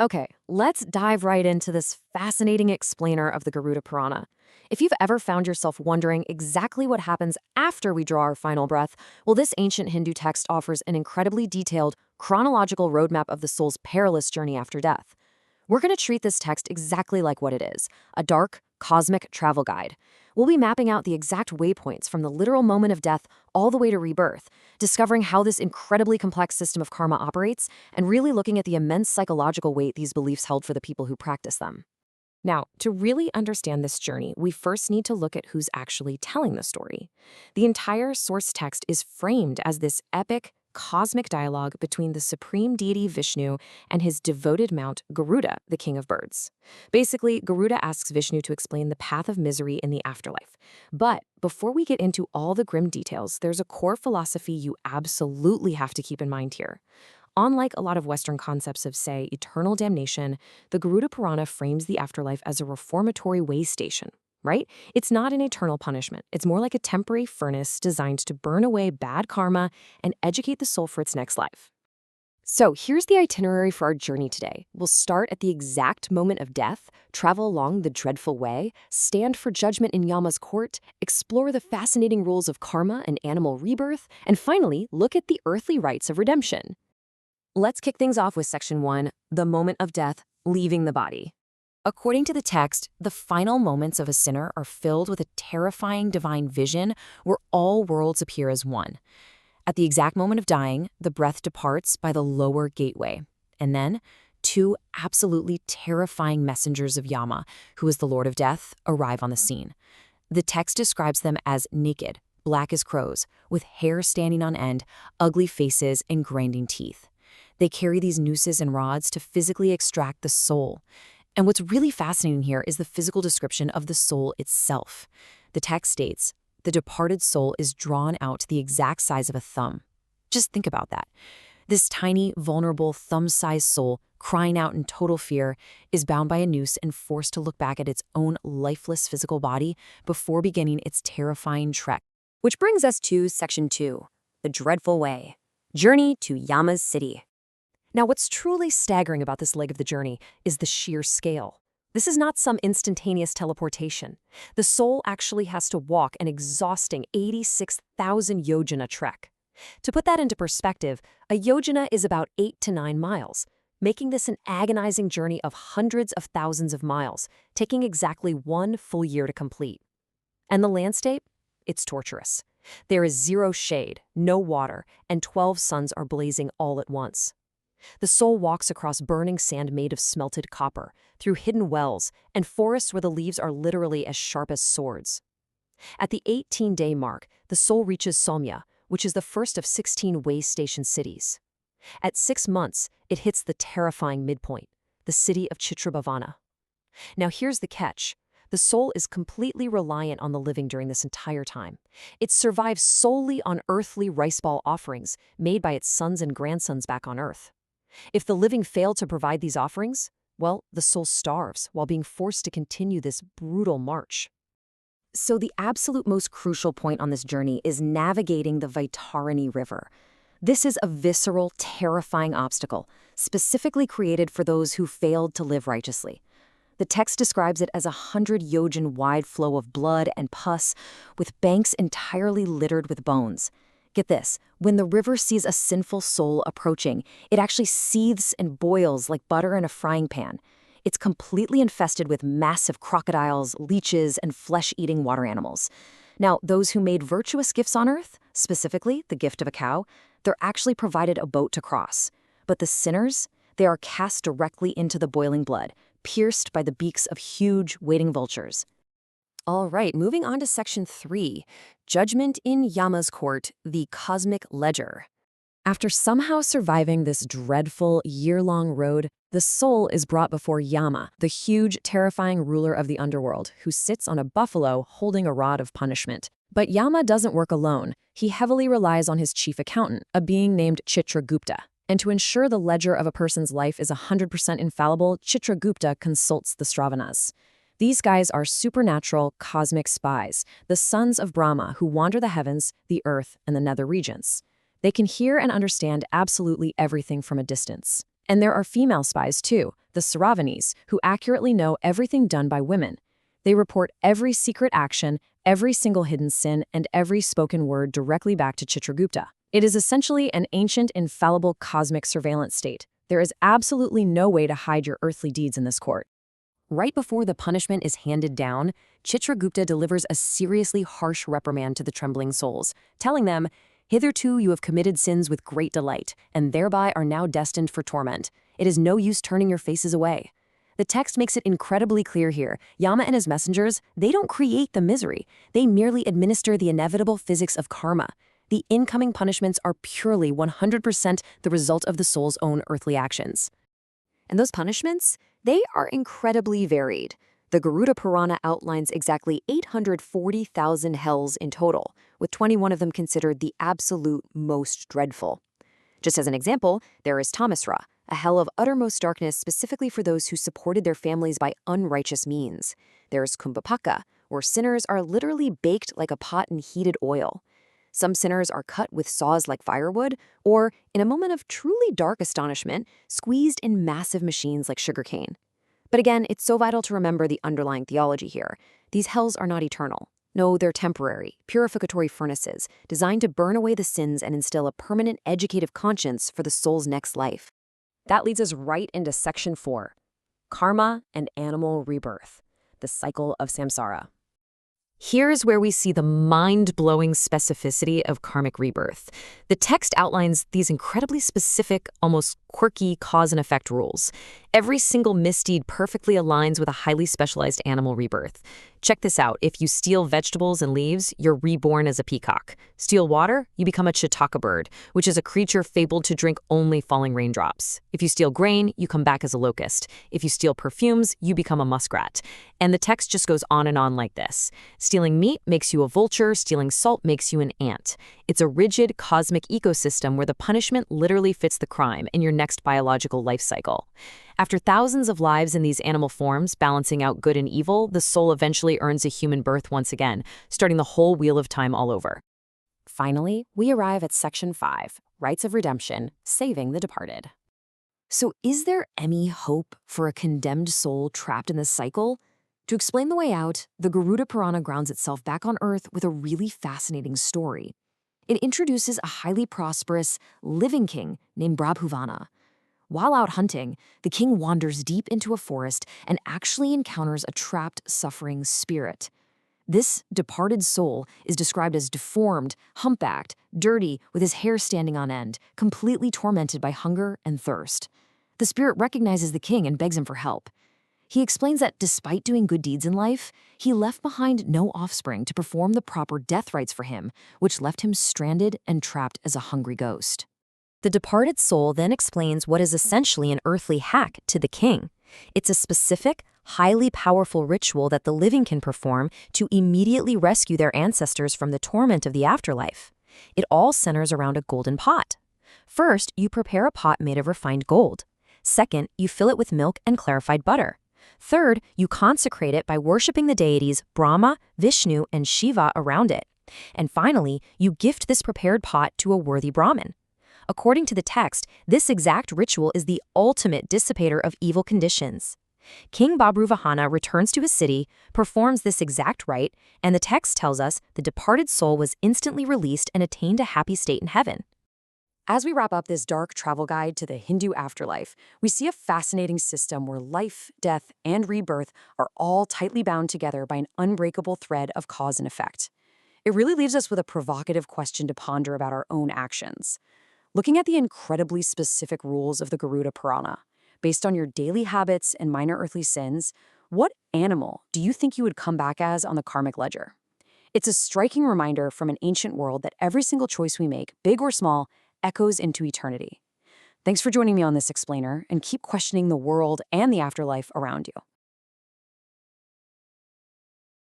Okay, let's dive right into this fascinating explainer of the Garuda Purana. If you've ever found yourself wondering exactly what happens after we draw our final breath, well, this ancient Hindu text offers an incredibly detailed, chronological roadmap of the soul's perilous journey after death. We're going to treat this text exactly like what it is, a dark, cosmic travel guide. We'll be mapping out the exact waypoints from the literal moment of death all the way to rebirth, discovering how this incredibly complex system of karma operates, and really looking at the immense psychological weight these beliefs held for the people who practice them. Now, to really understand this journey, we first need to look at who's actually telling the story. The entire source text is framed as this epic, cosmic dialogue between the supreme deity Vishnu and his devoted mount Garuda, the king of birds. Basically, Garuda asks Vishnu to explain the path of misery in the afterlife. But before we get into all the grim details, there's a core philosophy you absolutely have to keep in mind here. Unlike a lot of Western concepts of, say, eternal damnation, the Garuda Purana frames the afterlife as a reformatory way station, right? It's not an eternal punishment. It's more like a temporary furnace designed to burn away bad karma and educate the soul for its next life. So here's the itinerary for our journey today. We'll start at the exact moment of death, travel along the dreadful way, stand for judgment in Yama's court, explore the fascinating rules of karma and animal rebirth, and finally, look at the earthly rites of redemption. Let's kick things off with Section 1, the moment of death, leaving the body. According to the text, the final moments of a sinner are filled with a terrifying divine vision where all worlds appear as one. At the exact moment of dying, the breath departs by the lower gateway. And then, two absolutely terrifying messengers of Yama, who is the Lord of Death, arrive on the scene. The text describes them as naked, black as crows, with hair standing on end, ugly faces, and grinding teeth. They carry these nooses and rods to physically extract the soul. And what's really fascinating here is the physical description of the soul itself. The text states, the departed soul is drawn out to the exact size of a thumb. Just think about that. This tiny, vulnerable, thumb-sized soul, crying out in total fear, is bound by a noose and forced to look back at its own lifeless physical body before beginning its terrifying trek. Which brings us to Section 2, the dreadful way. Journey to Yama's city. Now, what's truly staggering about this leg of the journey is the sheer scale. This is not some instantaneous teleportation. The soul actually has to walk an exhausting 86,000 yojana trek. To put that into perspective, a yojana is about 8 to 9 miles, making this an agonizing journey of hundreds of thousands of miles, taking exactly 1 full year to complete. And the landscape? It's torturous. There is zero shade, no water, and 12 suns are blazing all at once. The soul walks across burning sand made of smelted copper, through hidden wells, and forests where the leaves are literally as sharp as swords. At the 18-day mark, the soul reaches Somya, which is the first of 16 way station cities. At 6 months, it hits the terrifying midpoint, the city of Chitrabhavana. Now here's the catch. The soul is completely reliant on the living during this entire time. It survives solely on earthly rice ball offerings made by its sons and grandsons back on Earth. If the living fail to provide these offerings, well, the soul starves while being forced to continue this brutal march. So the absolute most crucial point on this journey is navigating the Vaitarani River. This is a visceral, terrifying obstacle, specifically created for those who failed to live righteously. The text describes it as a 100-yojan-wide flow of blood and pus, with banks entirely littered with bones. Get this, when the river sees a sinful soul approaching, it actually seethes and boils like butter in a frying pan. It's completely infested with massive crocodiles, leeches, and flesh-eating water animals. Now, those who made virtuous gifts on earth, specifically the gift of a cow, they're actually provided a boat to cross. But the sinners, they are cast directly into the boiling blood, pierced by the beaks of huge, waiting vultures. All right, moving on to Section 3, Judgment in Yama's Court, the Cosmic Ledger. After somehow surviving this dreadful, year-long road, the soul is brought before Yama, the huge, terrifying ruler of the underworld, who sits on a buffalo holding a rod of punishment. But Yama doesn't work alone. He heavily relies on his chief accountant, a being named Chitragupta. And to ensure the ledger of a person's life is 100% infallible, Chitragupta consults the Sravanas. These guys are supernatural, cosmic spies, the sons of Brahma who wander the heavens, the earth, and the nether regions. They can hear and understand absolutely everything from a distance. And there are female spies too, the Saravanis, who accurately know everything done by women. They report every secret action, every single hidden sin, and every spoken word directly back to Chitragupta. It is essentially an ancient, infallible cosmic surveillance state. There is absolutely no way to hide your earthly deeds in this court. Right before the punishment is handed down, Chitragupta delivers a seriously harsh reprimand to the trembling souls, telling them, "Hitherto you have committed sins with great delight, and thereby are now destined for torment. It is no use turning your faces away." The text makes it incredibly clear here. Yama and his messengers, they don't create the misery. They merely administer the inevitable physics of karma. The incoming punishments are purely 100% the result of the soul's own earthly actions. And those punishments, they are incredibly varied. The Garuda Purana outlines exactly 840,000 hells in total, with 21 of them considered the absolute most dreadful. Just as an example, there is Tamasra, a hell of uttermost darkness specifically for those who supported their families by unrighteous means. There is Kumbhapaka, where sinners are literally baked like a pot in heated oil. Some sinners are cut with saws like firewood, or, in a moment of truly dark astonishment, squeezed in massive machines like sugarcane. But again, it's so vital to remember the underlying theology here. These hells are not eternal. No, they're temporary, purificatory furnaces, designed to burn away the sins and instill a permanent educative conscience for the soul's next life. That leads us right into Section 4, Karma and Animal Rebirth, the Cycle of Samsara. Here's where we see the mind-blowing specificity of karmic rebirth. The text outlines these incredibly specific, almost quirky cause and effect rules. Every single misdeed perfectly aligns with a highly specialized animal rebirth. Check this out. If you steal vegetables and leaves, you're reborn as a peacock. Steal water, you become a chitaka bird, which is a creature fabled to drink only falling raindrops. If you steal grain, you come back as a locust. If you steal perfumes, you become a muskrat. And the text just goes on and on like this. Stealing meat makes you a vulture, stealing salt makes you an ant. It's a rigid, cosmic ecosystem where the punishment literally fits the crime in your next biological life cycle. After thousands of lives in these animal forms, balancing out good and evil, the soul eventually earns a human birth once again, starting the whole wheel of time all over. Finally, we arrive at Section 5, Rites of Redemption, Saving the Departed. So is there any hope for a condemned soul trapped in this cycle? To explain the way out, the Garuda Purana grounds itself back on Earth with a really fascinating story. It introduces a highly prosperous, living king named Brabhuvana. While out hunting, the king wanders deep into a forest and actually encounters a trapped, suffering spirit. This departed soul is described as deformed, humpbacked, dirty, with his hair standing on end, completely tormented by hunger and thirst. The spirit recognizes the king and begs him for help. He explains that despite doing good deeds in life, he left behind no offspring to perform the proper death rites for him, which left him stranded and trapped as a hungry ghost. The departed soul then explains what is essentially an earthly hack to the king. It's a specific, highly powerful ritual that the living can perform to immediately rescue their ancestors from the torment of the afterlife. It all centers around a golden pot. First, you prepare a pot made of refined gold. Second, you fill it with milk and clarified butter. Third, you consecrate it by worshiping the deities Brahma, Vishnu, and Shiva around it. And finally, you gift this prepared pot to a worthy Brahmin. According to the text, this exact ritual is the ultimate dissipator of evil conditions. King Brabhuvana returns to his city, performs this exact rite, and the text tells us the departed soul was instantly released and attained a happy state in heaven. As we wrap up this dark travel guide to the Hindu afterlife, we see a fascinating system where life, death, and rebirth are all tightly bound together by an unbreakable thread of cause and effect. It really leaves us with a provocative question to ponder about our own actions. Looking at the incredibly specific rules of the Garuda Purana, based on your daily habits and minor earthly sins, what animal do you think you would come back as on the karmic ledger? It's a striking reminder from an ancient world that every single choice we make, big or small, echoes into eternity. Thanks for joining me on this explainer, and keep questioning the world and the afterlife around you.